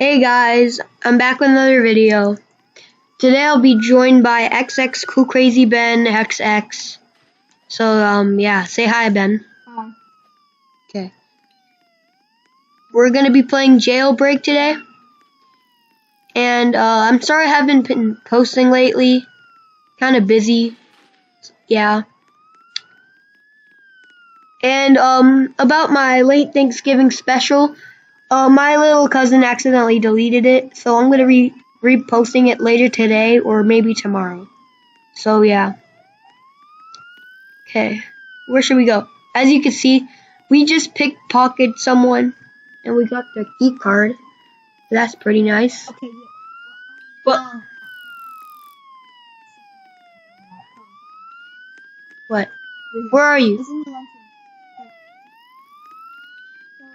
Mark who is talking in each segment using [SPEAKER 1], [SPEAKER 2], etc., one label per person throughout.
[SPEAKER 1] Hey guys, I'm back with another video. Today I'll be joined by xXCoolCrazyBenXx. So yeah, say hi, Ben.
[SPEAKER 2] Hi.
[SPEAKER 1] Okay. We're gonna be playing Jailbreak today. And I'm sorry I haven't been posting lately. Kinda busy. Yeah. And about my late Thanksgiving special, my little cousin accidentally deleted it, so I'm gonna reposting it later today or maybe tomorrow. So yeah. Okay, where should we go? As you can see, we just pickpocketed someone, and we got their key card. That's pretty nice.
[SPEAKER 2] Okay, yeah.
[SPEAKER 1] But what? Where are you?
[SPEAKER 2] It's in the lunchroom. Okay. So,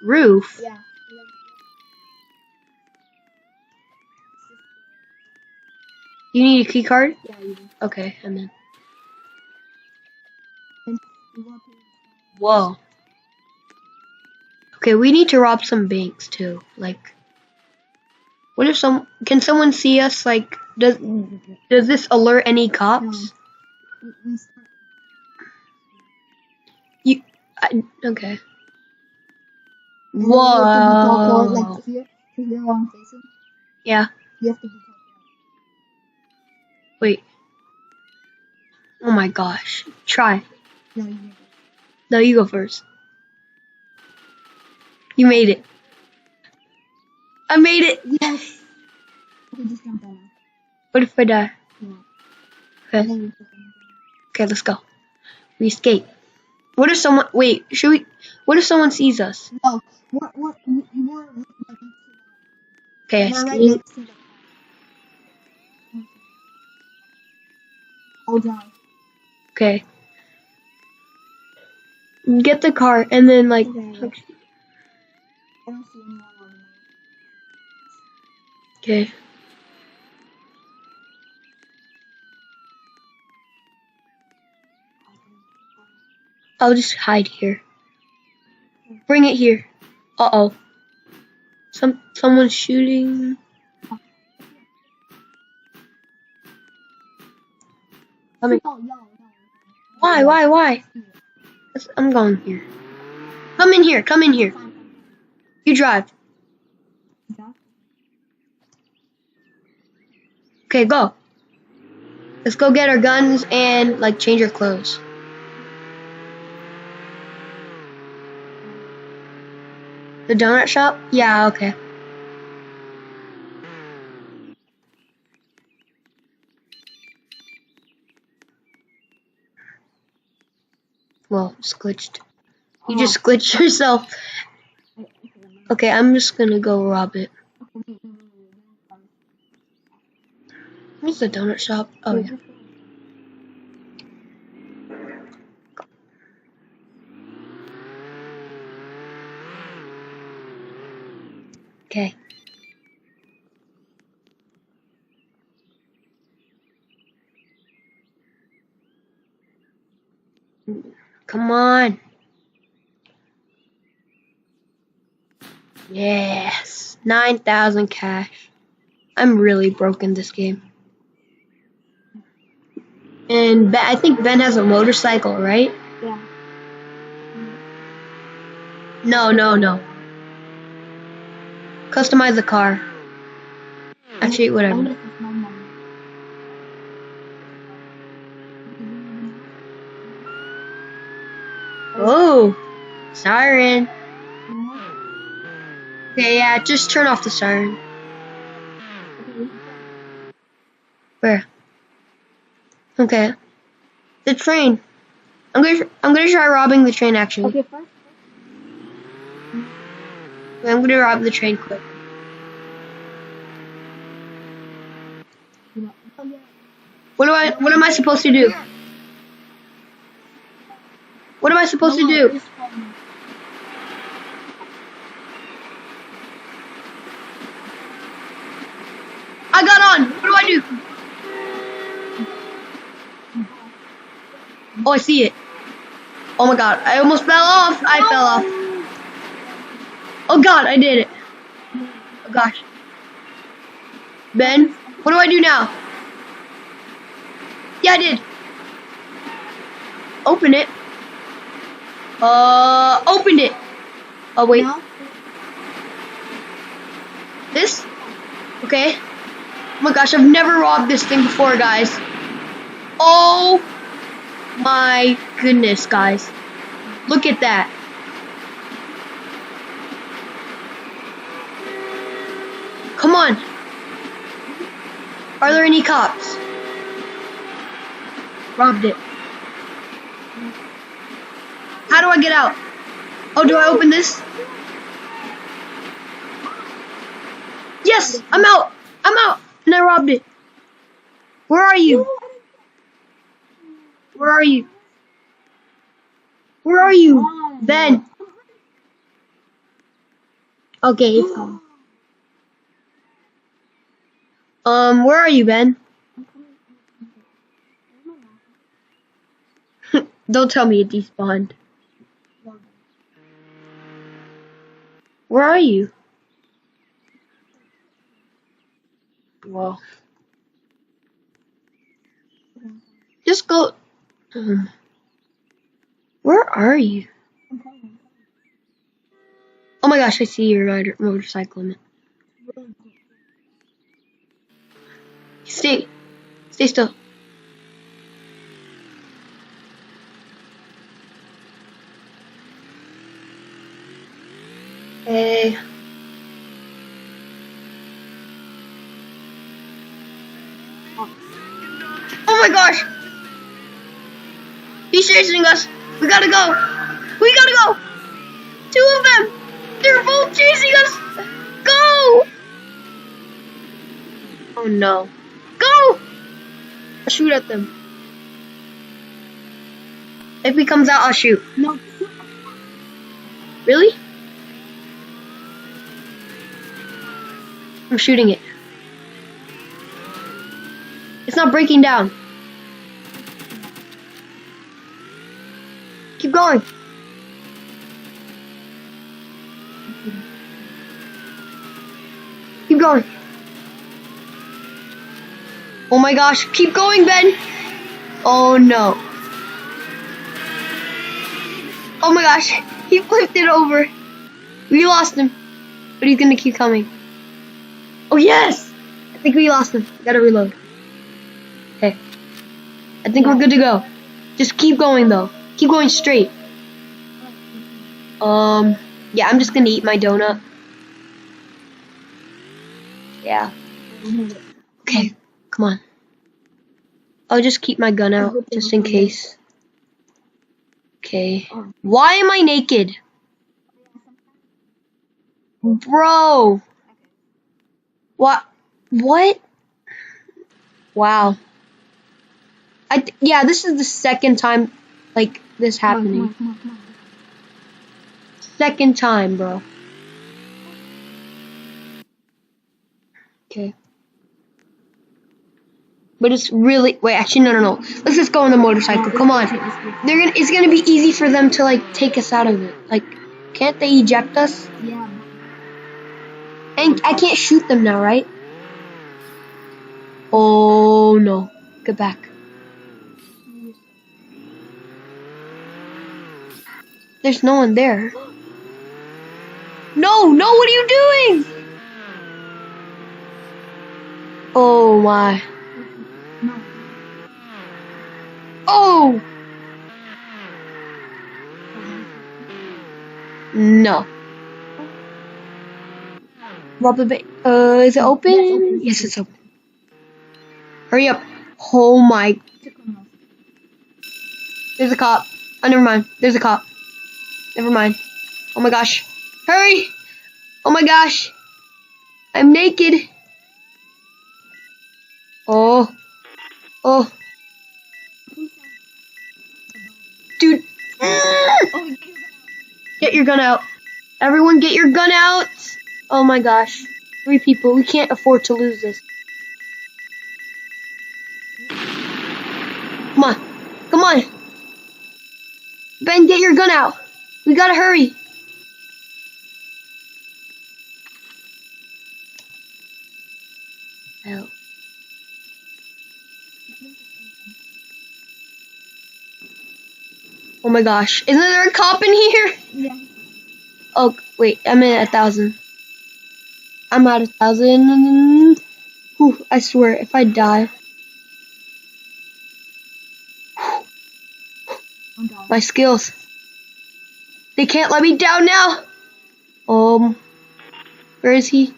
[SPEAKER 1] Roof.
[SPEAKER 2] yeah.
[SPEAKER 1] You need a key card?
[SPEAKER 2] Yeah, you do.
[SPEAKER 1] Okay, and then.
[SPEAKER 2] And you want to
[SPEAKER 1] Whoa. Okay, we need to rob some banks too. Like, what if can someone see us? Like, does this alert any cops?
[SPEAKER 2] we start.
[SPEAKER 1] Okay.
[SPEAKER 2] And then you have to be tall for
[SPEAKER 1] Whoa.
[SPEAKER 2] like here where I'm facing.
[SPEAKER 1] Yeah.
[SPEAKER 2] You have to be tall
[SPEAKER 1] Wait. Oh my gosh. Try.
[SPEAKER 2] for. No, you never.
[SPEAKER 1] No, you go first. You made it. I made it.
[SPEAKER 2] Yes. Okay, just jump down now.
[SPEAKER 1] What if I die?
[SPEAKER 2] Yeah.
[SPEAKER 1] Okay.
[SPEAKER 2] And then you put them
[SPEAKER 1] Okay, let's go. We escape. What if someone? Wait. Should we? What if someone sees us?
[SPEAKER 2] down. No. We're right next to
[SPEAKER 1] Okay,
[SPEAKER 2] that. We're right
[SPEAKER 1] escape.
[SPEAKER 2] next to the. I'll drive.
[SPEAKER 1] Okay. Get the car and then like.
[SPEAKER 2] Okay. I don't see anyone on the map.
[SPEAKER 1] Okay. I'll just hide here. Bring it here. Uh-oh. Someone's shooting. Coming. Why? I'm going here. Come in here. You drive. Okay, go. Let's go get our guns and like change our clothes. The donut shop? Yeah, okay. Well, it's glitched. You just glitched yourself. Okay, I'm just gonna go rob it. Where's the donut shop? Oh, yeah. Okay. Come on. Yes. 9,000 cash. I'm really broke in this game. And I think Ben has a motorcycle, right?
[SPEAKER 2] Yeah.
[SPEAKER 1] No. Customize the car. Actually, whatever. Oh, siren. Okay, yeah, just turn off the siren. Where? Okay. The train. I'm gonna try robbing the train actually.
[SPEAKER 2] Okay, first.
[SPEAKER 1] I'm gonna rob the train quick. What am I supposed to do? What am I supposed to do? I got on. What do I do? Oh, I see it. Oh my god, I almost fell off. I fell off. Oh God, I did it. Oh gosh. Ben, what do I do now? Yeah, I did. Open it. Opened it. Oh wait.
[SPEAKER 2] No.
[SPEAKER 1] This? Okay. Oh my gosh, I've never robbed this thing before, guys. Oh my goodness, guys. Look at that. Come on. Are there any cops? Robbed it. How do I get out? Oh, do I open this? Yes, I'm out. I'm out. And I robbed it. Where are you? Where are you? Where are you? Ben. Okay, it's gone. Where are you, Ben? Don't tell me it despawned. Where are you? Whoa. Just go. Where are you? Oh my gosh, I see your motorcycle in it. Stay still. Hey. Oh my gosh! He's chasing us. We gotta go. We gotta go. Two of them. They're both chasing us. Go! Oh no. Go! I'll shoot at them. If he comes out, I'll shoot.
[SPEAKER 2] No.
[SPEAKER 1] Really? I'm shooting it. It's not breaking down. Keep going. Keep going. Oh my gosh. Keep going, Ben. Oh no. Oh my gosh. He flipped it over. We lost him. But he's gonna keep coming. Oh yes! I think we lost him. Gotta reload. Okay. I think we're good to go. Just keep going though. Keep going straight. Yeah, I'm just gonna eat my donut. Yeah. Okay, come on. I'll just keep my gun out, just in case. Okay. Why am I naked? Bro! What? What? Wow. Yeah, this is the second time, like, this happening.
[SPEAKER 2] Come on.
[SPEAKER 1] Second time, bro. Okay. But it's really actually no. Let's just go on the motorcycle. Come on. It's gonna be easy for them to like take us out of it. Like, can't they eject us?
[SPEAKER 2] Yeah.
[SPEAKER 1] And I can't shoot them now, right? Oh no. Get back. There's no one there. No, what are you doing? Oh my.
[SPEAKER 2] No.
[SPEAKER 1] Oh! No. Rob the bank. Is it open? Yes, it's open. Hurry up. Oh my. There's a cop. Oh, never mind. There's a cop. Never mind. Oh my gosh. Hurry! Oh my gosh. I'm naked. Oh. Dude. Get your gun out. Everyone get your gun out. Oh my gosh. 3 people. We can't afford to lose this. Come on. Ben, get your gun out. We gotta hurry. Hell. Oh my gosh. Isn't there a cop in here?
[SPEAKER 2] Yeah.
[SPEAKER 1] Oh, wait. I'm at 1,000. I'm at 1,000. Whew, I swear, if I die.
[SPEAKER 2] I'm down.
[SPEAKER 1] My skills. They can't let me down now. Where is he?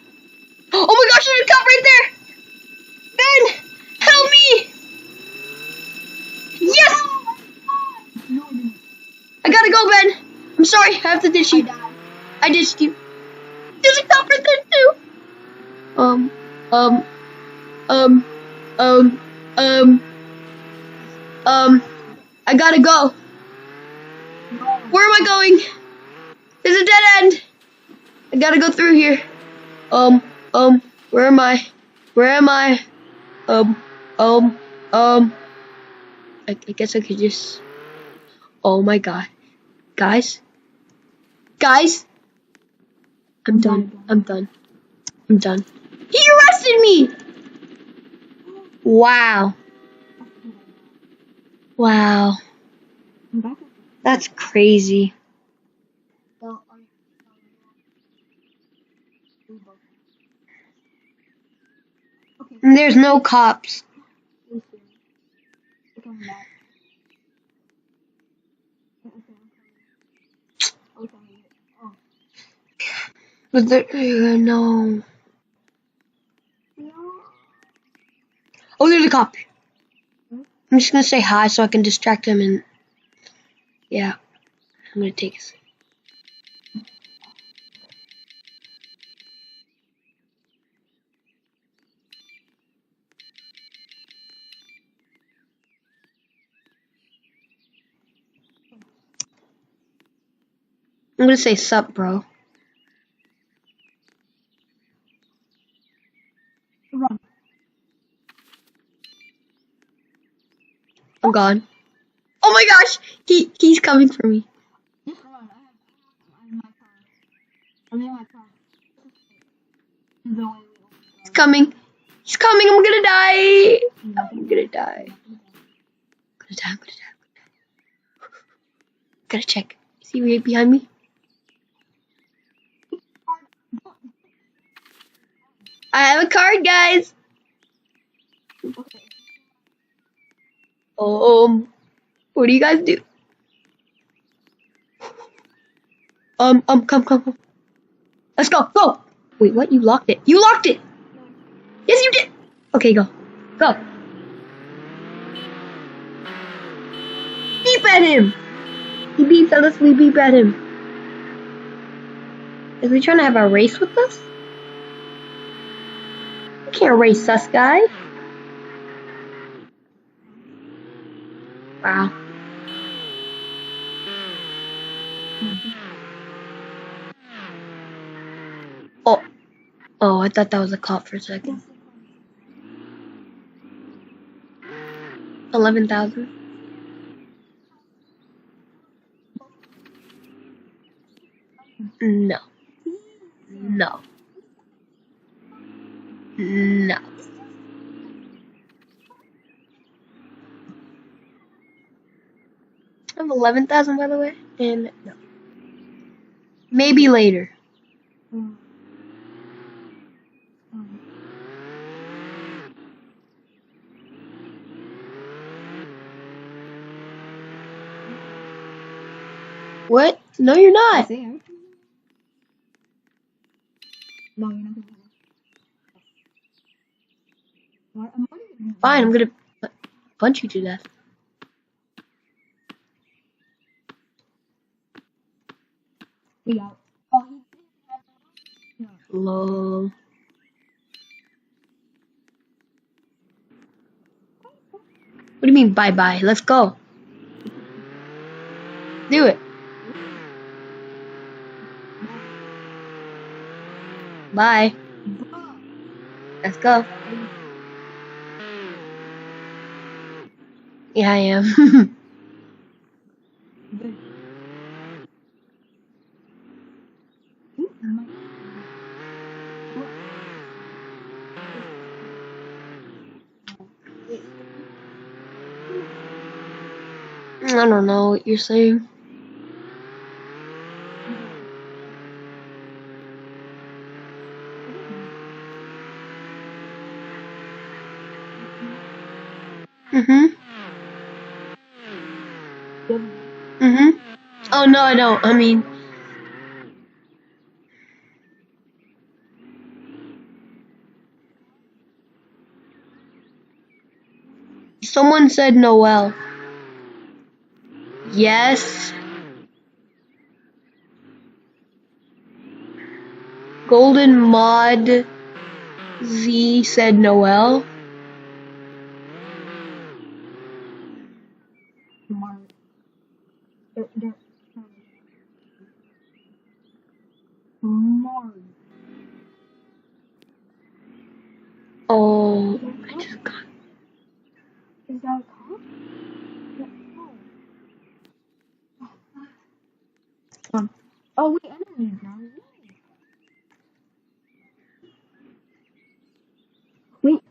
[SPEAKER 1] Oh my gosh, there's a cop right there! Ben! Help me! Yes!
[SPEAKER 2] No, I didn't.
[SPEAKER 1] I gotta go, Ben. I'm sorry, I have to ditch
[SPEAKER 2] I
[SPEAKER 1] you.
[SPEAKER 2] died.
[SPEAKER 1] I ditched you. There's a cop right there too. Um, um, um, um, I gotta go.
[SPEAKER 2] No.
[SPEAKER 1] Where am I going? There's a dead end. I gotta go through here. Where am I? Where am I? I guess I could just. Oh my god. Guys? Guys? I'm done. I'm done. I'm done. He arrested me! Wow. Wow.
[SPEAKER 2] I'm back.
[SPEAKER 1] That's crazy.
[SPEAKER 2] Well, okay.
[SPEAKER 1] And there's no cops.
[SPEAKER 2] We're coming back. Okay, I'm coming. Oh.
[SPEAKER 1] But there, no.
[SPEAKER 2] No.
[SPEAKER 1] Oh, there's a cop.
[SPEAKER 2] Hmm?
[SPEAKER 1] I'm just gonna say hi so I can distract him and. Yeah. I'm gonna take his. I'm gonna say sup, bro.
[SPEAKER 2] Run.
[SPEAKER 1] I'm gone. Oh my gosh! He's coming for me.
[SPEAKER 2] Just run. I'm in my car. I'm in my car. The way we
[SPEAKER 1] He's coming. He's coming. I'm gonna die.
[SPEAKER 2] open
[SPEAKER 1] I'm gonna die. I'm gonna die. Gotta check. Is he right behind me? I have a card, guys.
[SPEAKER 2] Okay.
[SPEAKER 1] What do you guys do? Come. Let's go. Go. Wait, what? You locked it. You locked it. Yes, you did. Okay, go. Go. Beep at him. He beeps at us. We beep at him. Is he trying to have a race with us? You can't race us, guy. Wow. Oh, I thought that was a cop for a second. 11,000. No. No. No. I have 11,000, by the way, and no. Maybe later. What? No, you're not.
[SPEAKER 2] No, you're not gonna do it.
[SPEAKER 1] Fine, I'm gonna punch you to death.
[SPEAKER 2] We out. Oh, no.
[SPEAKER 1] Lol. What do you mean, bye-bye? Let's go. Do it. Bye. Let's go. Yeah, I am. I don't know what you're saying. Oh no, I don't. I mean, someone said Noel. Yes. Golden Mod Z said Noel. Oh, I just got.
[SPEAKER 2] Is that a cop? Oh, we enemies now. Wait.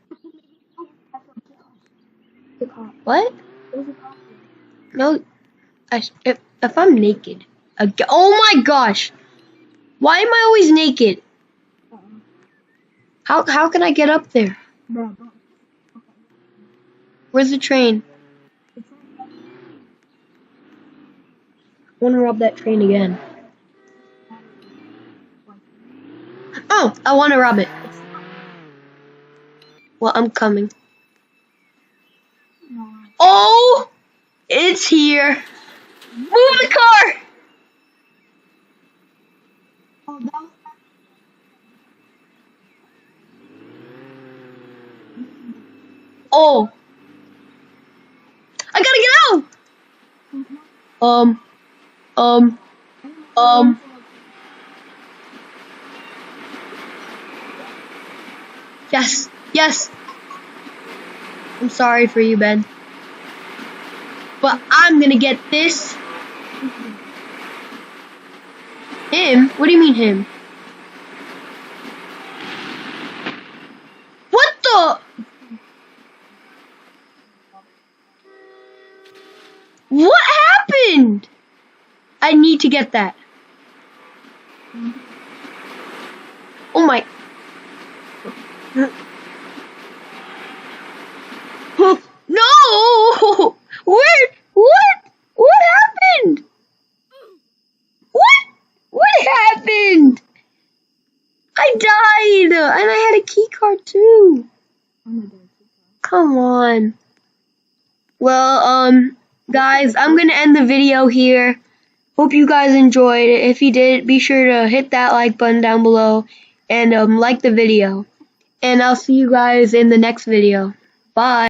[SPEAKER 2] The cop.
[SPEAKER 1] What?
[SPEAKER 2] There's a cop here.
[SPEAKER 1] No, if I'm naked, oh my gosh, why am I always naked? How can I get up there?
[SPEAKER 2] Bro,
[SPEAKER 1] Where's the train? I want to rob that train again. Oh, I want to rob it. Well, I'm coming. Oh, it's here. Move the car. Oh, I gotta get out. Yes, yes. I'm sorry for you, Ben. But I'm gonna get this. Him? What do you mean him? What the? What happened? I need to get that. Oh my. No! Where? What happened? What happened? I died, and I had a key card too. Come on. Well, guys, I'm gonna end the video here. Hope you guys enjoyed it. If you did, be sure to hit that like button down below and like the video. And I'll see you guys in the next video. Bye.